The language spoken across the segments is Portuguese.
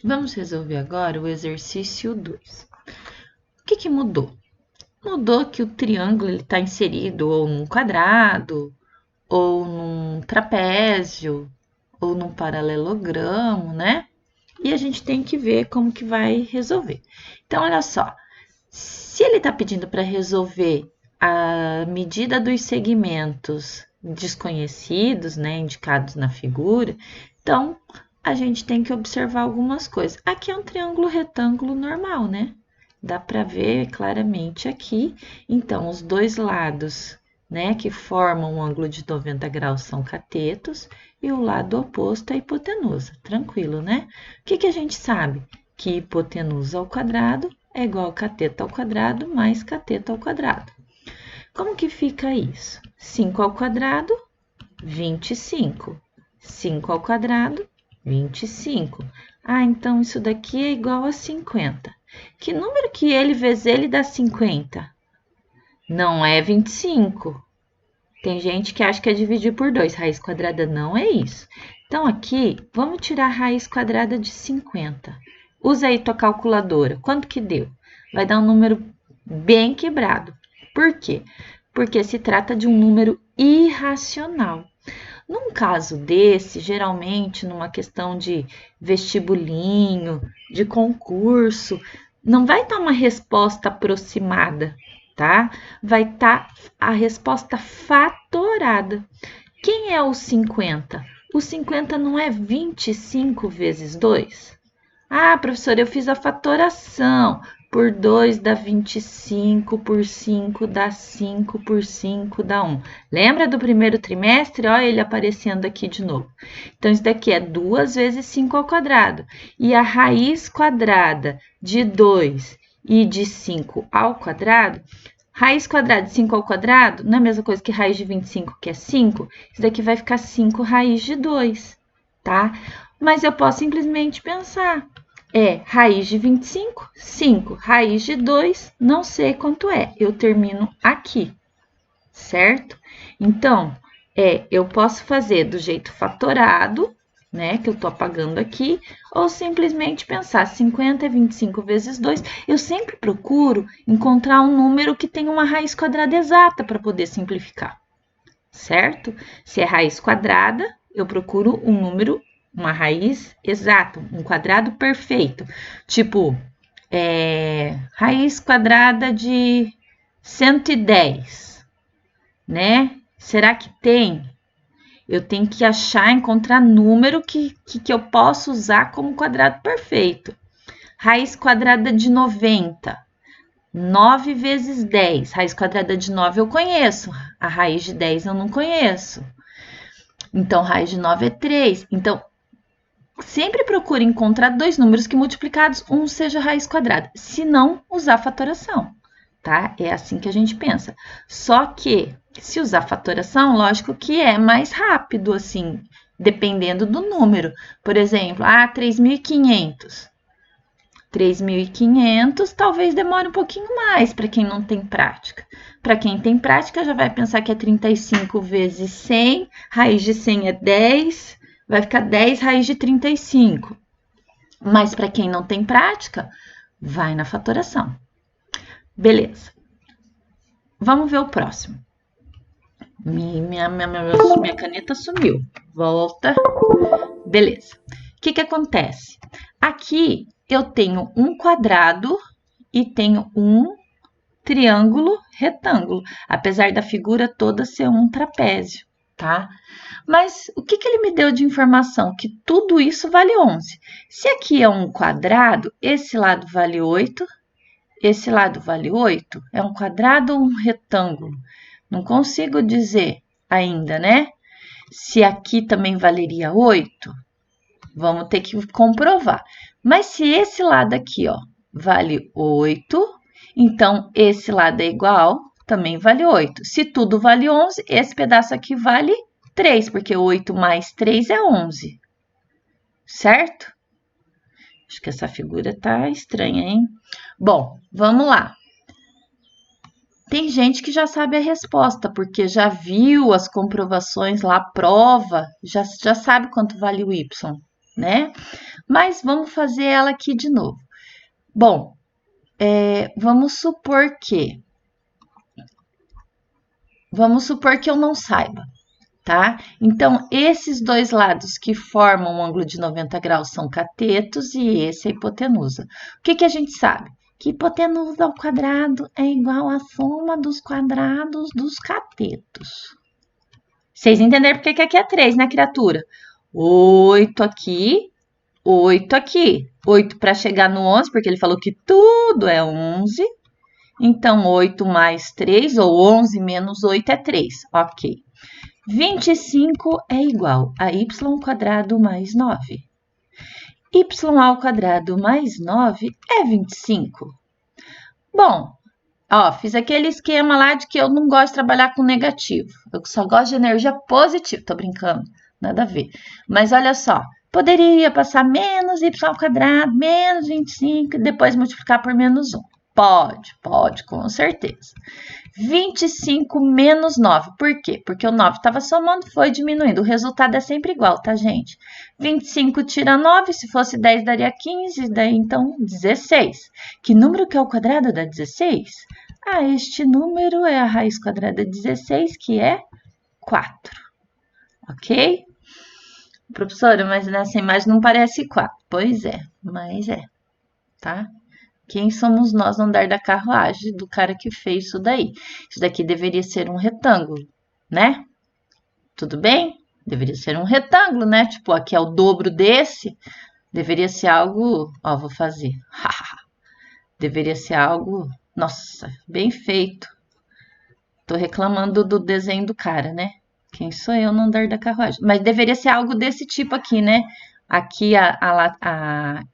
Vamos resolver agora o exercício 2. O que mudou? Mudou que o triângulo está inserido ou num quadrado, ou num trapézio, ou num paralelogramo, né? E a gente tem que ver como que vai resolver. Então, olha só. Se ele está pedindo para resolver a medida dos segmentos desconhecidos, né, indicados na figura, então a gente tem que observar algumas coisas. Aqui é um triângulo retângulo normal, né? Dá para ver claramente aqui. Então, os dois lados, né, que formam um ângulo de 90 graus são catetos e o lado oposto é a hipotenusa. Tranquilo, né? O que a gente sabe? Que hipotenusa ao quadrado é igual a cateto ao quadrado mais cateto ao quadrado. Como que fica isso? 5 ao quadrado, 25. 5 ao quadrado, 25. Ah, então isso daqui é igual a 50. Que número que ele vezes ele dá 50? Não é 25. Tem gente que acha que é dividir por 2. Raiz quadrada não é isso. Então, aqui, vamos tirar a raiz quadrada de 50. Usa aí tua calculadora. Quanto que deu? Vai dar um número bem quebrado. Por quê? Porque se trata de um número irracional. Num caso desse, geralmente numa questão de vestibulinho, de concurso, não vai estar uma resposta aproximada, tá? Vai estar a resposta fatorada. Quem é o 50? O 50 não é 25 vezes 2? Ah, professora, eu fiz a fatoração. Por 2 dá 25, por 5 dá 5, por 5 dá 1. Lembra do primeiro trimestre? Olha ele aparecendo aqui de novo. Então, isso daqui é 2 vezes 5 ao quadrado. E a raiz quadrada de 2 e de 5 ao quadrado, raiz quadrada de 5 ao quadrado não é a mesma coisa que raiz de 25, que é 5. Isso daqui vai ficar 5 raiz de 2, tá? Mas eu posso simplesmente pensar, raiz de 25, 5, raiz de 2, não sei quanto é, eu termino aqui, certo? Então, eu posso fazer do jeito fatorado, né, que eu tô apagando aqui, ou simplesmente pensar 50 é 25 vezes 2. Eu sempre procuro encontrar um número que tenha uma raiz quadrada exata para poder simplificar, certo? Se é raiz quadrada, eu procuro um número, uma raiz exata, um quadrado perfeito. Tipo, raiz quadrada de 110, né? Será que tem? Eu tenho que encontrar número que eu posso usar como quadrado perfeito. Raiz quadrada de 90. 9 vezes 10. Raiz quadrada de 9 eu conheço. A raiz de 10 eu não conheço. Então, raiz de 9 é 3. Então, sempre procure encontrar dois números que multiplicados, um seja raiz quadrada. Se não, usar fatoração, tá? É assim que a gente pensa. Só que, se usar fatoração, lógico que é mais rápido, assim, dependendo do número. Por exemplo, 3.500. 3.500 talvez demore um pouquinho mais para quem não tem prática. Para quem tem prática, já vai pensar que é 35 vezes 100, raiz de 100 é 10, vai ficar 10 raiz de 35. Mas para quem não tem prática, vai na fatoração. Beleza. Vamos ver o próximo. Minha caneta sumiu. Volta. Beleza. O que acontece? Aqui eu tenho um quadrado e tenho um triângulo retângulo, apesar da figura toda ser um trapézio, tá? Mas o que ele me deu de informação? Que tudo isso vale 11. Se aqui é um quadrado, esse lado vale 8, esse lado vale 8, é um quadrado ou um retângulo? Não consigo dizer ainda, né? Se aqui também valeria 8, vamos ter que comprovar. Mas se esse lado aqui, ó, vale 8, então esse lado é igual, também vale 8. Se tudo vale 11, esse pedaço aqui vale 3, porque 8 mais 3 é 11. Certo? Acho que essa figura tá estranha, hein? Bom, vamos lá. Tem gente que já sabe a resposta, porque já viu as comprovações lá, prova, já sabe quanto vale o y. né? Mas vamos fazer ela aqui de novo. Bom, vamos supor que eu não saiba, tá? Então, esses dois lados que formam um ângulo de 90 graus são catetos e esse é a hipotenusa. O que a gente sabe? Que hipotenusa ao quadrado é igual à soma dos quadrados dos catetos. Vocês entenderam porque que aqui é 3, né, criatura? 8 aqui, 8 aqui. 8 para chegar no 11, porque ele falou que tudo é 11. Então, 8 mais 3, ou 11 menos 8 é 3. Ok. 25 é igual a y² mais 9. Y² mais 9 é 25. Bom, ó, fiz aquele esquema lá de que eu não gosto de trabalhar com negativo. Eu só gosto de energia positiva. Tô brincando, nada a ver. Mas olha só, poderia passar menos y² menos 25 e depois multiplicar por menos 1. Pode, com certeza. 25 menos 9. Por quê? Porque o 9 estava somando, foi diminuindo. O resultado é sempre igual, tá, gente? 25 tira 9, se fosse 10 daria 15, daí então 16. Que número que é o quadrado da 16? Ah, este número é a raiz quadrada de 16, que é 4. Ok? Professora, mas nessa imagem não parece 4. Pois é, mas é, tá? Quem somos nós no andar da carruagem do cara que fez isso daí? Isso daqui deveria ser um retângulo, né? Tudo bem? Deveria ser um retângulo, né? Tipo, aqui é o dobro desse. Deveria ser algo... Ó, vou fazer. Deveria ser algo... Nossa, bem feito. Tô reclamando do desenho do cara, né? Quem sou eu no andar da carruagem? Mas deveria ser algo desse tipo aqui, né? Aqui,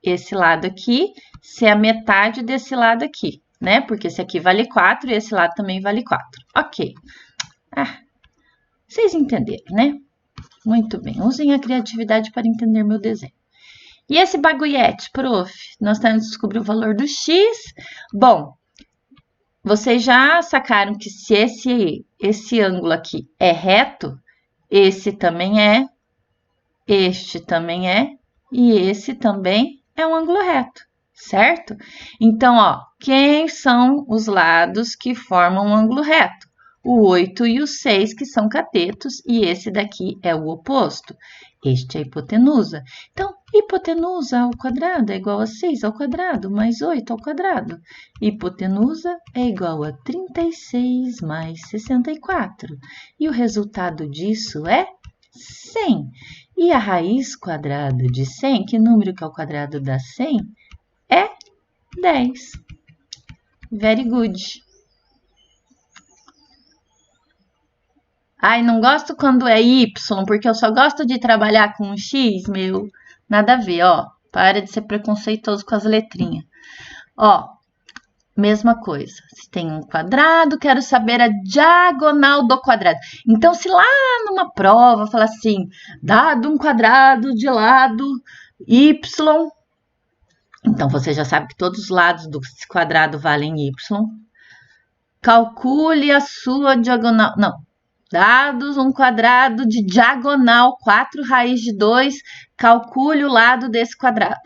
esse lado aqui, ser a metade desse lado aqui, né? Porque esse aqui vale 4 e esse lado também vale 4. Ok. Vocês entenderam, né? Muito bem. Usem a criatividade para entender meu desenho. E esse bagulhete, prof? Nós temos que descobrir o valor do x. Bom, vocês já sacaram que se esse ângulo aqui é reto, esse também é, este também é, e esse também é um ângulo reto, certo? Então, ó, quem são os lados que formam um ângulo reto? O 8 e o 6, que são catetos, e esse daqui é o oposto. Este é a hipotenusa. Então, hipotenusa ao quadrado é igual a 6 ao quadrado mais 8 ao quadrado. Hipotenusa é igual a 36 mais 64. E o resultado disso é 100. E a raiz quadrada de 100, que número que é o quadrado da 100? É 10. Very good. Ai, não gosto quando é Y, porque eu só gosto de trabalhar com X, meu. Nada a ver, ó. Para de ser preconceituoso com as letrinhas. Ó, mesma coisa. Se tem um quadrado, quero saber a diagonal do quadrado. Então, se lá numa prova fala assim, dado um quadrado de lado Y, então você já sabe que todos os lados do quadrado valem Y. Calcule a sua diagonal. Não. Dados um quadrado de diagonal 4 raiz de 2, calcule o lado desse quadrado.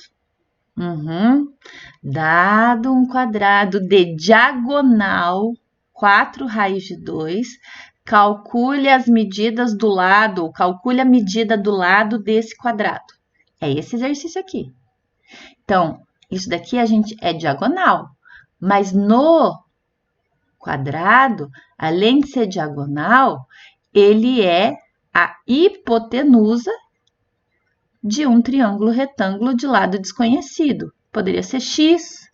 Dado um quadrado de diagonal 4 raiz de 2, calcule as medidas do lado, calcule a medida do lado desse quadrado. É esse exercício aqui. Então, isso daqui a gente é diagonal, mas no quadrado, além de ser diagonal, ele é a hipotenusa de um triângulo retângulo de lado desconhecido. Poderia ser X,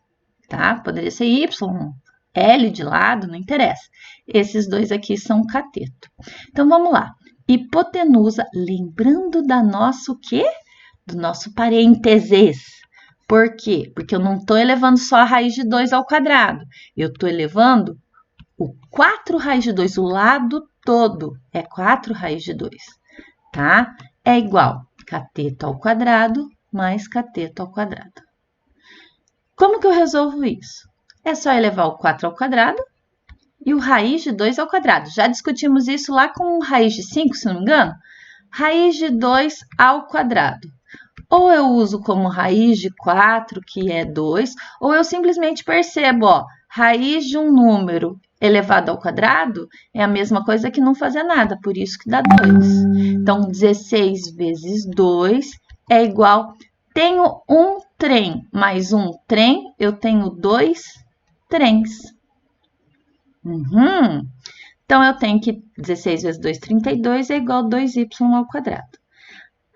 tá? Poderia ser Y, L de lado, não interessa. Esses dois aqui são cateto. Então, vamos lá. Hipotenusa, lembrando da nossa o quê? Do nosso parênteses. Por quê? Porque eu não estou elevando só a raiz de 2 ao quadrado. Eu estou elevando o 4 raiz de 2, o lado todo é 4 raiz de 2, tá? É igual cateto ao quadrado mais cateto ao quadrado. Como que eu resolvo isso? É só elevar o 4 ao quadrado e o raiz de 2 ao quadrado. Já discutimos isso lá com raiz de 5, se não me engano. Raiz de 2 ao quadrado. ou eu uso como raiz de 4, que é 2, ou eu simplesmente percebo, ó, raiz de um número elevado ao quadrado é a mesma coisa que não fazer nada, por isso que dá 2. Então, 16 vezes 2 é igual... Tenho um trem mais um trem, eu tenho 2 trens. Então, eu tenho que 16 vezes 2, 32 é igual a 2y ao quadrado.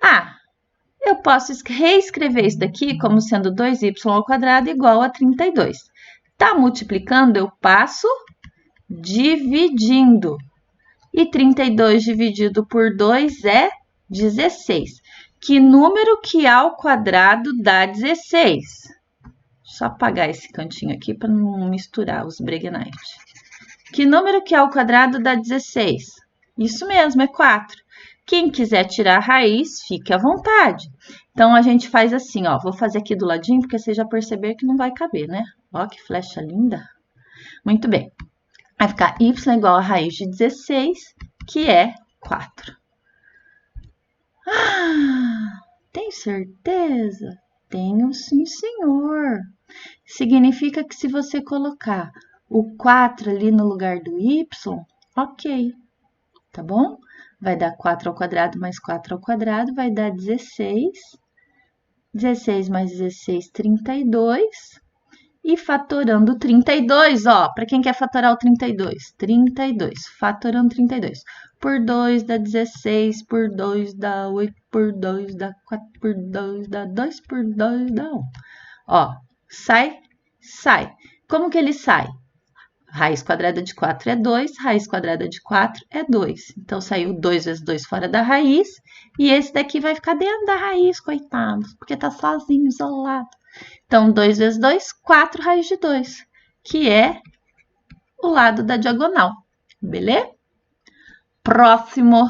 Ah, eu posso reescrever isso daqui como sendo 2y ao quadrado igual a 32. Tá multiplicando, eu passo dividindo. E 32 dividido por 2 é 16. Que número que ao quadrado dá 16? Só apagar esse cantinho aqui para não misturar os Breguenite. Que número que ao quadrado dá 16? Isso mesmo, é 4. Quem quiser tirar a raiz, fique à vontade. Então, a gente faz assim, ó. Vou fazer aqui do ladinho, porque vocês já perceberam que não vai caber, né? Ó, que flecha linda. Muito bem. Vai ficar y igual a raiz de 16, que é 4. Ah, tem certeza? Tenho sim, senhor. Significa que se você colocar o 4 ali no lugar do y, ok, tá bom? Vai dar 4 ao quadrado mais 4 ao quadrado, vai dar 16. 16 mais 16, 32. E fatorando 32, ó, para quem quer fatorar o 32? 32, fatorando 32. Por 2 dá 16, por 2 dá 8, por 2 dá 4, por 2 dá 2, por 2 dá 1. Ó, sai. Como que ele sai? Raiz quadrada de 4 é 2, raiz quadrada de 4 é 2. Então, saiu 2 vezes 2 fora da raiz, e esse daqui vai ficar dentro da raiz, coitado, porque tá sozinho, isolado. Então, 2 vezes 2, 4 raiz de 2, que é o lado da diagonal, beleza? Próximo.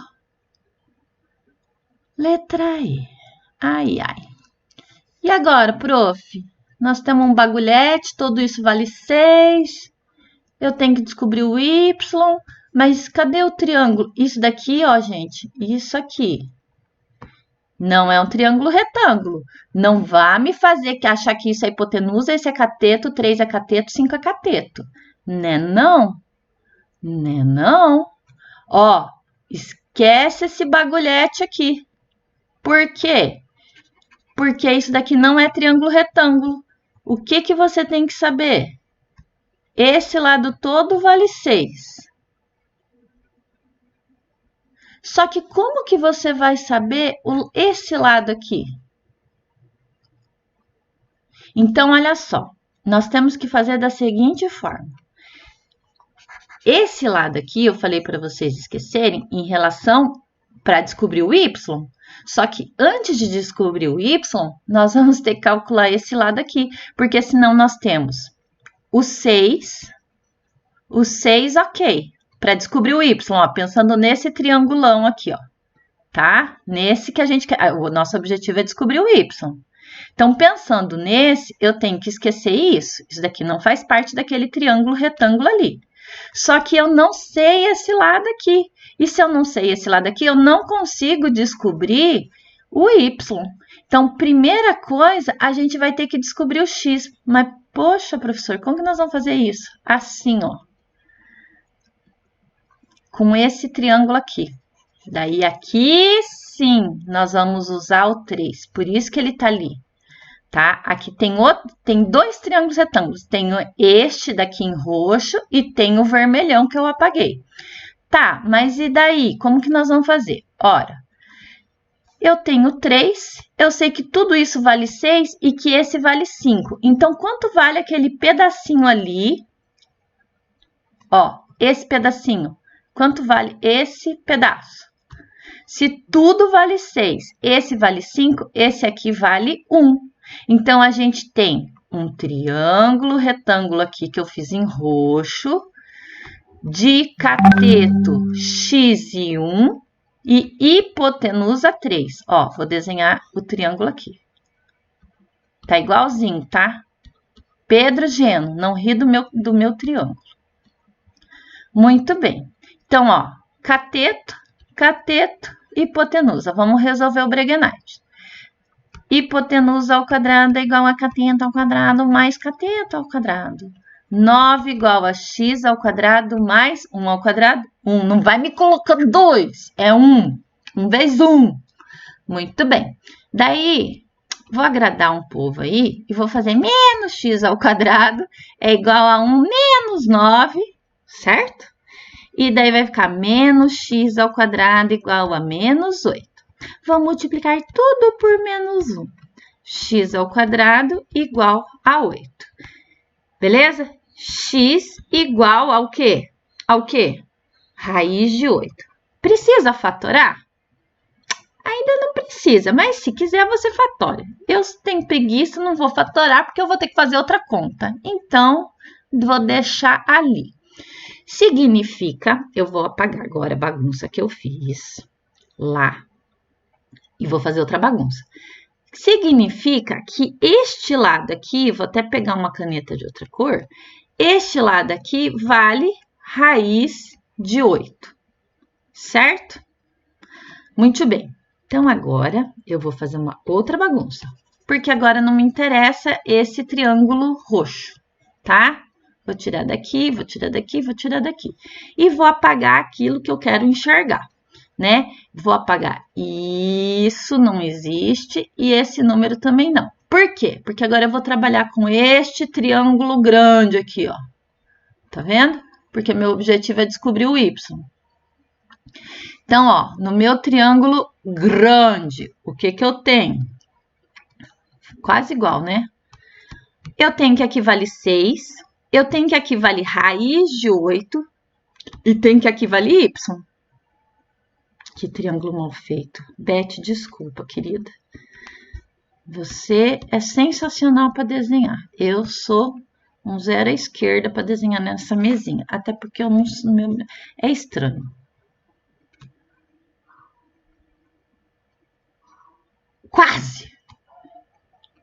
Letra E. Ai. E agora, prof? Nós temos um bagulhete, tudo isso vale 6. Eu tenho que descobrir o y, mas cadê o triângulo? Isso daqui, ó, gente, isso aqui. Não é um triângulo retângulo. Não vá me fazer que achar que isso é hipotenusa, esse é cateto, 3 é cateto, 5 é cateto. Né não? Né não? Ó, esquece esse bagulhete aqui. Por quê? Porque isso daqui não é triângulo retângulo. O que que você tem que saber? Esse lado todo vale 6. Só que como que você vai saber esse lado aqui? Então, olha só. Nós temos que fazer da seguinte forma. Esse lado aqui, eu falei para vocês esquecerem, em relação para descobrir o y. Só que antes de descobrir o y, nós vamos ter que calcular esse lado aqui. Porque senão nós temos o 6, ok. Para descobrir o y, ó, pensando nesse triangulão aqui, ó, tá? Nesse que a gente quer, o nosso objetivo é descobrir o y. Então, pensando nesse, eu tenho que esquecer isso. Isso daqui não faz parte daquele triângulo retângulo ali. Só que eu não sei esse lado aqui. E se eu não sei esse lado aqui, eu não consigo descobrir o y. Então, primeira coisa, a gente vai ter que descobrir o x. Mas, poxa, professor, como que nós vamos fazer isso? Assim, ó. Com esse triângulo aqui. Daí, aqui, sim, nós vamos usar o 3. Por isso que ele tá ali. Tá? Aqui tem dois triângulos retângulos. Tem este daqui em roxo e tem o vermelhão que eu apaguei. Tá, mas e daí? Como que nós vamos fazer? Ora, eu tenho 3, eu sei que tudo isso vale 6 e que esse vale 5. Então, quanto vale aquele pedacinho ali? Ó, esse pedacinho. Quanto vale esse pedaço? Se tudo vale 6, esse vale 5, esse aqui vale 1. Então, a gente tem um triângulo retângulo aqui que eu fiz em roxo, de cateto x e 1 e hipotenusa 3. Ó, vou desenhar o triângulo aqui. Tá igualzinho, tá? Pedro Geno, não ri do meu triângulo. Muito bem. Então, ó, cateto, hipotenusa. Vamos resolver o Breguenite. Hipotenusa ao quadrado é igual a cateto ao quadrado mais cateto ao quadrado. 9 igual a x ao quadrado mais 1 ao quadrado. 1. Não vai me colocar 2. É 1. 1 vezes 1. Muito bem. Daí, vou agradar um povo aí e vou fazer menos x ao quadrado é igual a 1 menos 9, certo? E daí vai ficar menos x ao quadrado igual a menos 8. Vou multiplicar tudo por menos 1. X ao quadrado igual a 8. Beleza? X igual ao quê? Ao quê? Raiz de 8. Precisa fatorar? Ainda não precisa, mas se quiser você fatora. Eu tenho preguiça, não vou fatorar porque eu vou ter que fazer outra conta. Então, vou deixar ali. Significa, eu vou apagar agora a bagunça que eu fiz lá e vou fazer outra bagunça. Significa que este lado aqui, vou até pegar uma caneta de outra cor, este lado aqui vale raiz de 8, certo? Muito bem. Então, agora eu vou fazer uma outra bagunça, porque agora não me interessa esse triângulo roxo, tá? Vou tirar daqui, vou tirar daqui, vou tirar daqui. E vou apagar aquilo que eu quero enxergar, né? Vou apagar isso, não existe, e esse número também não. Por quê? Porque agora eu vou trabalhar com este triângulo grande aqui, ó. Tá vendo? Porque meu objetivo é descobrir o y. Então, ó, no meu triângulo grande, o que que eu tenho? Quase igual, né? Eu tenho que aqui vale 6, eu tenho que aqui vale raiz de 8 e tem que aqui vale y. Que triângulo mal feito. Beth, desculpa, querida. Você é sensacional para desenhar. Eu sou um zero à esquerda para desenhar nessa mesinha. Até porque eu não... É estranho. Quase!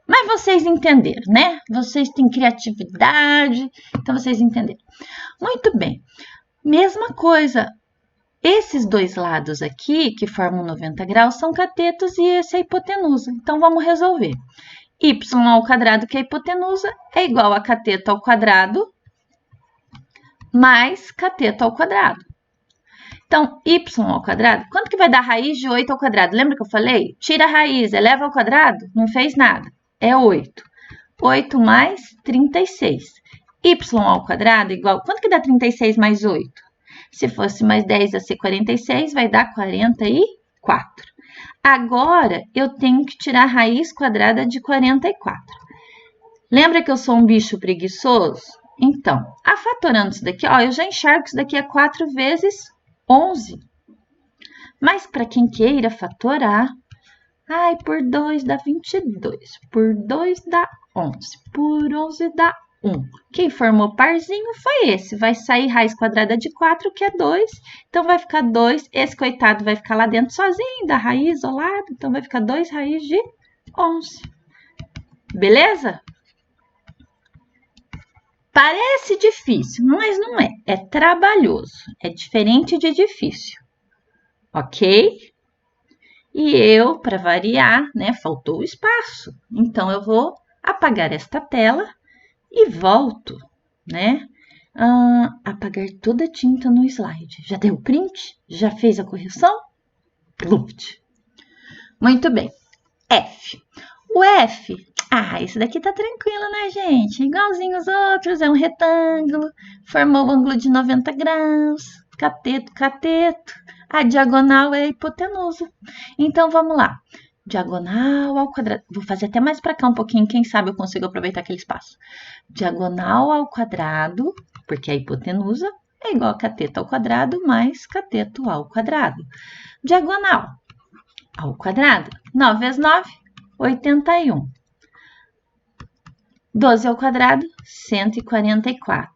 Mas vocês entenderam, né? Vocês têm criatividade, então vocês entenderam. Muito bem. Mesma coisa. Esses dois lados aqui, que formam 90 graus, são catetos e esse é a hipotenusa. Então, vamos resolver. Y ao quadrado, que é a hipotenusa, é igual a cateto ao quadrado mais cateto ao quadrado. Então, y ao quadrado, quanto que vai dar raiz de 8 ao quadrado? Lembra que eu falei? Tira a raiz, eleva ao quadrado, não fez nada. É 8. 8 mais 36. Y ao quadrado igual... Quanto que dá 36 mais 8? Se fosse mais 10 ia ser 46, vai dar 44. Agora, eu tenho que tirar a raiz quadrada de 44. Lembra que eu sou um bicho preguiçoso? Então, fatorando isso daqui, ó, eu já enxergo que isso daqui é 4 vezes 11. Mas para quem queira fatorar, ai, por 2 dá 22, por 2 dá 11, por 11 dá 1. Quem formou parzinho foi esse. Vai sair raiz quadrada de 4, que é 2. Então, vai ficar 2. Esse coitado vai ficar lá dentro sozinho, da raiz isolado. Então, vai ficar 2 raiz de 11. Beleza? Parece difícil, mas não é. É trabalhoso. É diferente de difícil. Ok? E eu, para variar, né, faltou o espaço. Então, eu vou apagar esta tela e volto, né? Apagar toda a tinta no slide. Já deu print? Já fez a correção? Pluft. Muito bem. F. O F, esse daqui tá tranquilo, né, gente? Igualzinho os outros, é um retângulo, formou o ângulo de 90 graus, cateto, cateto. A diagonal é a hipotenusa. Então, vamos lá. Diagonal ao quadrado. Vou fazer até mais para cá um pouquinho, quem sabe eu consigo aproveitar aquele espaço. Diagonal ao quadrado, porque a hipotenusa é igual a cateto ao quadrado mais cateto ao quadrado. Diagonal ao quadrado, 9 vezes 9, 81. 12 ao quadrado, 144.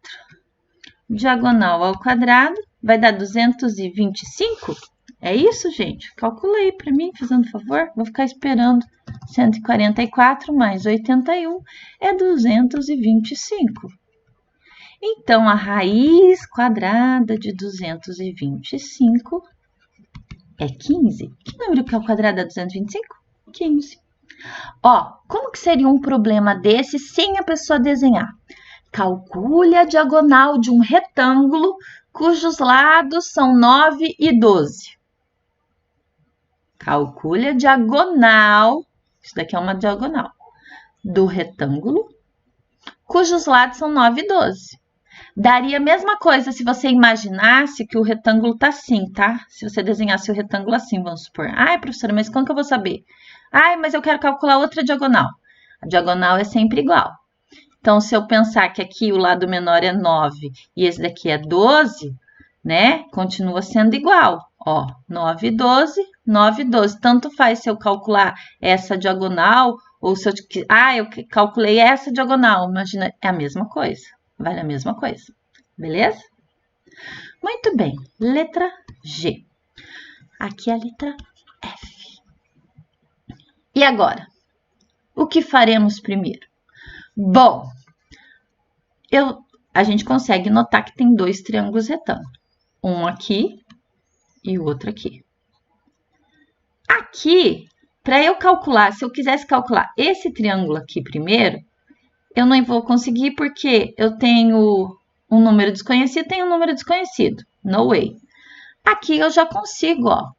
Diagonal ao quadrado, vai dar 225? É isso, gente? Calcula aí para mim, fazendo favor. Vou ficar esperando. 144 mais 81 é 225. Então, a raiz quadrada de 225 é 15. Que número que é o quadrado da 225? 15. Ó, como que seria um problema desse sem a pessoa desenhar? Calcule a diagonal de um retângulo cujos lados são 9 e 12. Calcule a diagonal, isso daqui é uma diagonal, do retângulo, cujos lados são 9 e 12. Daria a mesma coisa se você imaginasse que o retângulo tá assim, tá? Se você desenhasse o retângulo assim, vamos supor. Ai, professora, mas como que eu vou saber? Ai, mas eu quero calcular outra diagonal. A diagonal é sempre igual. Então, se eu pensar que aqui o lado menor é 9 e esse daqui é 12, né? Continua sendo igual. Ó, 9 e 12, 9 e 12. Tanto faz se eu calcular essa diagonal ou se eu... Ah, eu calculei essa diagonal. Imagina, é a mesma coisa. Vale a mesma coisa. Beleza? Muito bem. Letra G. Aqui é a letra F. E agora? O que faremos primeiro? Bom, a gente consegue notar que tem dois triângulos retângulos. Um aqui e o outro aqui. Aqui, para eu calcular, se eu quisesse calcular esse triângulo aqui primeiro, eu não vou conseguir porque eu tenho um número desconhecido, tenho um número desconhecido. No way. Aqui eu já consigo, ó.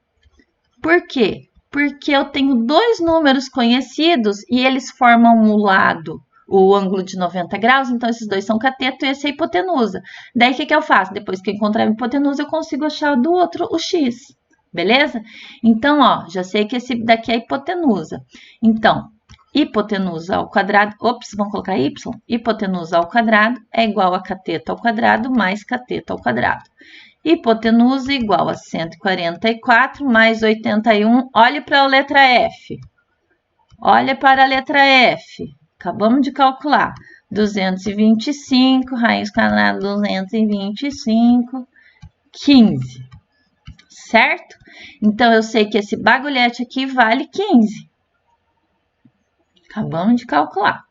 Por quê? Porque eu tenho dois números conhecidos e eles formam um lado, o ângulo de 90 graus, então esses dois são cateto e esse é a hipotenusa. Daí, o que eu faço? Depois que eu encontrar a hipotenusa, eu consigo achar do outro o x, beleza? Então, ó, já sei que esse daqui é a hipotenusa. Então, hipotenusa ao quadrado, vamos colocar y? Hipotenusa ao quadrado é igual a cateto ao quadrado mais cateto ao quadrado. Hipotenusa igual a 144 mais 81. Olhe para a letra F. Olha para a letra F. Acabamos de calcular. 225, raiz quadrada 225, 15. Certo? Então, eu sei que esse bagulhete aqui vale 15. Acabamos de calcular.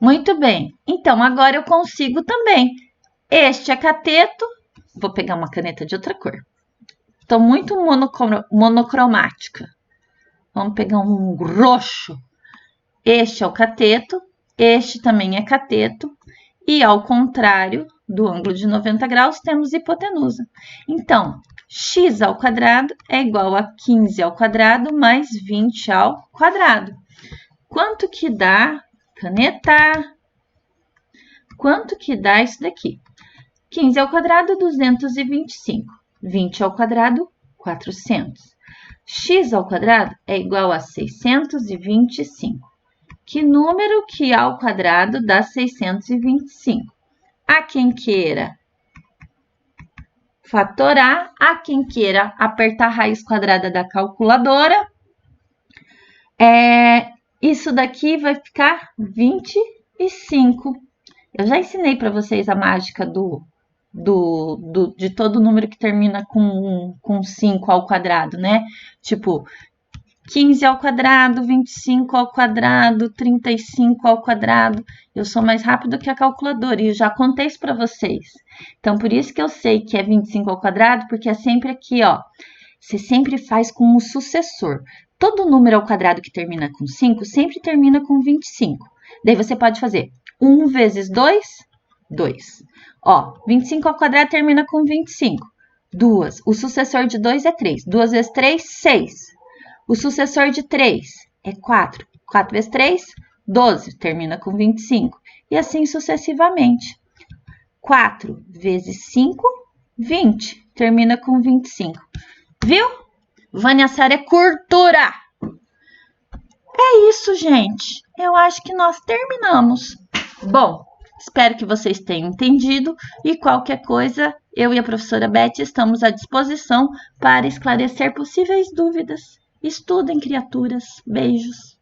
Muito bem. Então, agora eu consigo também. Este é cateto. Vou pegar uma caneta de outra cor. Estou muito monocromática. Vamos pegar um roxo. Este é o cateto, este também é cateto. E ao contrário do ângulo de 90 graus, temos hipotenusa. Então, x ao quadrado é igual a 15 ao quadrado mais 20 ao quadrado. Quanto que dá? Caneta. Quanto que dá isso daqui? 15 ao quadrado, 225. 20 ao quadrado, 400. X ao quadrado é igual a 625. Que número que ao quadrado dá 625? Há quem queira fatorar, há quem queira apertar a raiz quadrada da calculadora. Isso daqui vai ficar 25. Eu já ensinei para vocês a mágica de todo número que termina com 5 ao quadrado, né? Tipo, 15 ao quadrado, 25 ao quadrado, 35 ao quadrado. Eu sou mais rápido que a calculadora e eu já contei isso para vocês. Então, por isso que eu sei que é 25 ao quadrado, porque é sempre aqui, ó. Você sempre faz com o sucessor. Todo número ao quadrado que termina com 5 sempre termina com 25. Daí você pode fazer 1 vezes 2, 2. Ó, 25 ao quadrado termina com 25. 2. O sucessor de 2 é 3. 2 vezes 3, 6. O sucessor de 3 é 4. 4 vezes 3, 12. Termina com 25. E assim sucessivamente. 4 vezes 5, 20. Termina com 25. Viu? Vânia Sara é cultura. É isso, gente. Eu acho que nós terminamos. Bom, espero que vocês tenham entendido e qualquer coisa, eu e a professora Beth estamos à disposição para esclarecer possíveis dúvidas. Estudem, criaturas. Beijos.